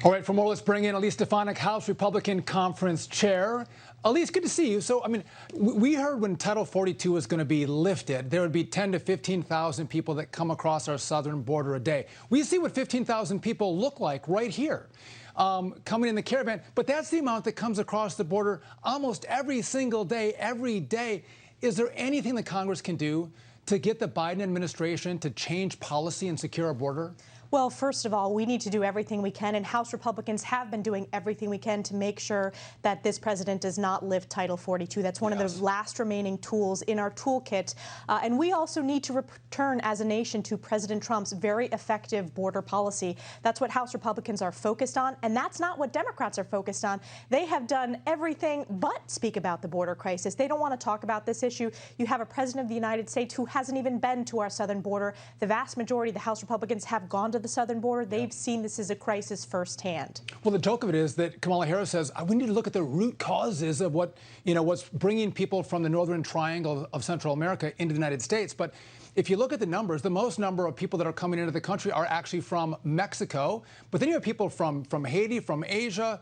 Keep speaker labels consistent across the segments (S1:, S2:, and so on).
S1: All right, for more, let's bring in Elise Stefanik, House Republican Conference Chair. Elise, good to see you. So, I mean, we heard when Title 42 was going to be lifted, there would be 10 to 15,000 people that come across our southern border a day. We see what 15,000 people look like right here, coming in the caravan. But that's the amount that comes across the border almost every single day, every day. Is there anything that Congress can do to get the Biden administration to change policy and secure our border?
S2: Well, first of all, we need to do everything we can, and House Republicans have been doing everything we can to make sure that this president does not lift Title 42. That's one of the last remaining tools in our toolkit. And we also need to return as a nation to President Trump's very effective border policy. That's what House Republicans are focused on, and that's not what Democrats are focused on. They have done everything but speak about the border crisis. They don't want to talk about this issue. You have a president of the United States who hasn't even been to our southern border. The vast majority of the House Republicans have gone to the southern border. They've seen this as a crisis firsthand. Well,
S1: the joke of it is that Kamala Harris says we need to look at the root causes of what's bringing people from the northern triangle of Central America into the United States. But if you look at the numbers, the most number of people that are coming into the country are actually from Mexico. But then you have people from Haiti, from Asia,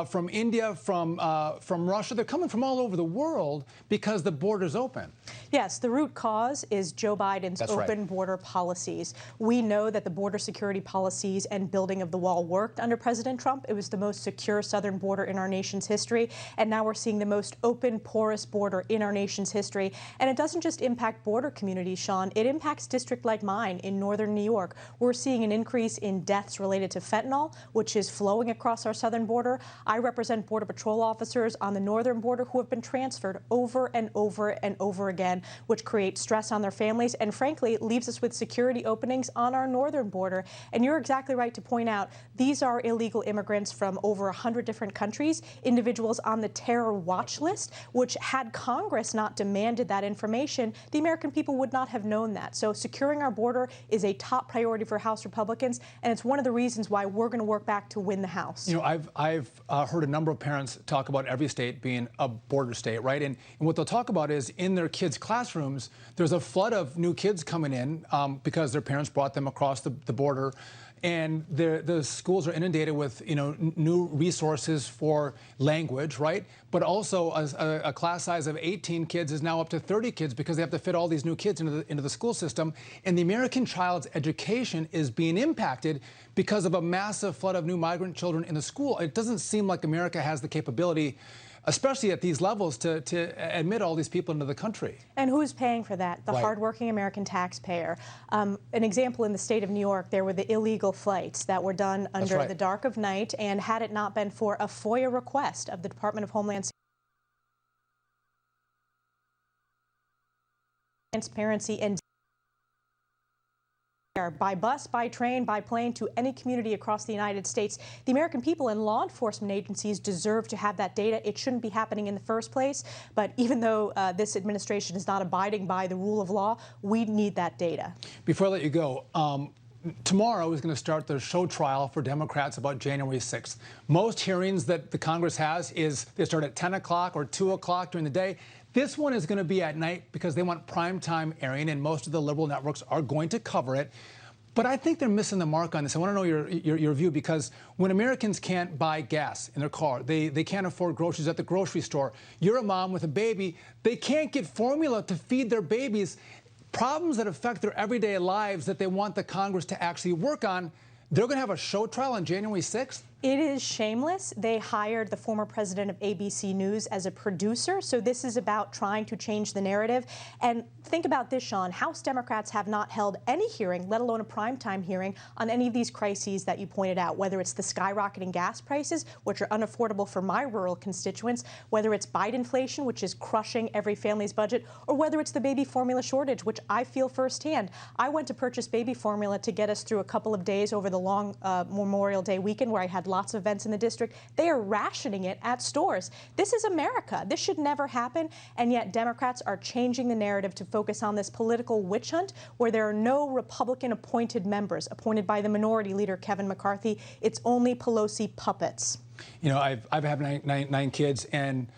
S1: from India, from Russia. They're coming from all over the world because the border's open.
S2: Yes, the root cause is Joe Biden's open border policies. We know that the border security policies and building of the wall worked under President Trump. It was the most secure southern border in our nation's history. And now we're seeing the most open, porous border in our nation's history. And it doesn't just impact border communities, Sean. It impacts districts like mine in northern New York. We're seeing an increase in deaths related to fentanyl, which is flowing across our southern border. I represent Border Patrol officers on the northern border who have been transferred over and over and over again, which creates stress on their families and, frankly, leaves us with security openings on our northern border. And you're exactly right to point out these are illegal immigrants from over 100 different countries, individuals on the terror watch list, which had Congress not demanded that information, the American people would not have known that. So securing our border is a top priority for House Republicans, and it's one of the reasons why we're going to work back to win the House.
S1: You know, I've heard a number of parents talk about every state being a border state, right? And what they'll talk about is in their kids' classrooms, there's a flood of new kids coming in because their parents brought them across the border. And the schools are inundated with, new resources for language, right? But also a class size of 18 kids is now up to 30 kids because they have to fit all these new kids into the school system. And the American child's education is being impacted because of a massive flood of new migrant children in the school. It doesn't seem like America has the capability, especially at these levels, to admit all these people into the country.
S2: And who's paying for that? The hardworking American taxpayer. An example in the state of New York, there were the illegal flights that were done under the dark of night, and had it not been for a FOIA request of the Department of Homeland Transparency and by bus, by train, by plane, to any community across the United States. The American people and law enforcement agencies deserve to have that data. It shouldn't be happening in the first place. But even though this administration is not abiding by the rule of law, we need that data.
S1: Before I let you go, tomorrow is going to start the show trial for Democrats about January 6th. Most hearings that the Congress has they start at 10 o'clock or 2 o'clock during the day. This one is going to be at night because they want primetime airing, and most of the liberal networks are going to cover it. But I think they're missing the mark on this. I want to know your view, because when Americans can't buy gas in their car, they can't afford groceries at the grocery store. You're a mom with a baby. They can't get formula to feed their babies. Problems that affect their everyday lives that they want the Congress to actually work on. They're going to have a show trial on January 6th?
S2: It is shameless. They hired the former president of ABC News as a producer, so this is about trying to change the narrative. And think about this, Sean. House Democrats have not held any hearing, let alone a primetime hearing, on any of these crises that you pointed out, whether it's the skyrocketing gas prices, which are unaffordable for my rural constituents, whether it's Biden inflation, which is crushing every family's budget, or whether it's the baby formula shortage, which I feel firsthand. I went to purchase baby formula to get us through a couple of days over the long Memorial Day weekend where I had lots of events in the district. They are rationing it at stores. This is America. This should never happen. And yet Democrats are changing the narrative to focus on this political witch hunt where there are no Republican appointed members appointed by the minority leader, Kevin McCarthy. It's only Pelosi puppets.
S1: You know, I've had nine kids, and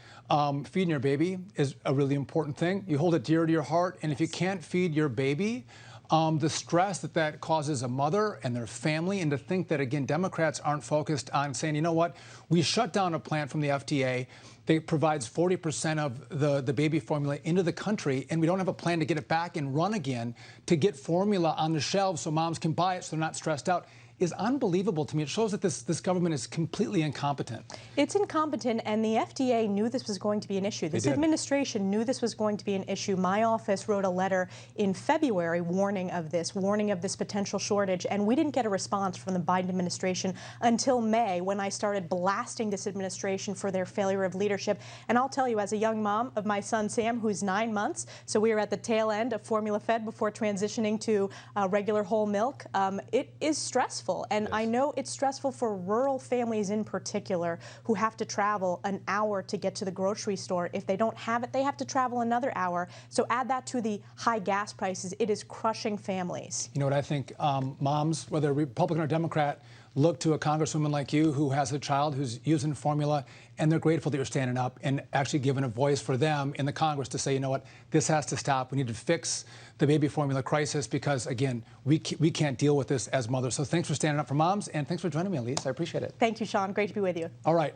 S1: feeding your baby is a really important thing. You hold it dear to your heart. And if you can't feed your baby, the stress that that causes a mother and their family, and to think that, again, Democrats aren't focused on saying, you know what, we shut down a plant from the FDA that provides 40% of the baby formula into the country, and we don't have a plan to get it back and run again to get formula on the shelves so moms can buy it so they're not stressed out, is unbelievable to me. It shows that this government is completely incompetent.
S2: It's incompetent, and the FDA knew this was going to be an issue. This administration knew this was going to be an issue. My office wrote a letter in February warning of this potential shortage, and we didn't get a response from the Biden administration until May, when I started blasting this administration for their failure of leadership. And I'll tell you, as a young mom of my son Sam, who's 9 months, so we were at the tail end of formula fed before transitioning to regular whole milk, it is stressful. And I know it's stressful for rural families in particular who have to travel an hour to get to the grocery store. If they don't have it, they have to travel another hour. So add that to the high gas prices. It is crushing families.
S1: You know what I think? Moms, whether Republican or Democrat, look to a congresswoman like you who has a child who's using formula, and they're grateful that you're standing up and actually giving a voice for them in the Congress to say, you know what, this has to stop. We need to fix the baby formula crisis because, again, we can't deal with this as mothers. So thanks for standing up for moms, and thanks for joining me, Elise. I appreciate it.
S2: Thank you, Sean. Great to be with you.
S1: All right.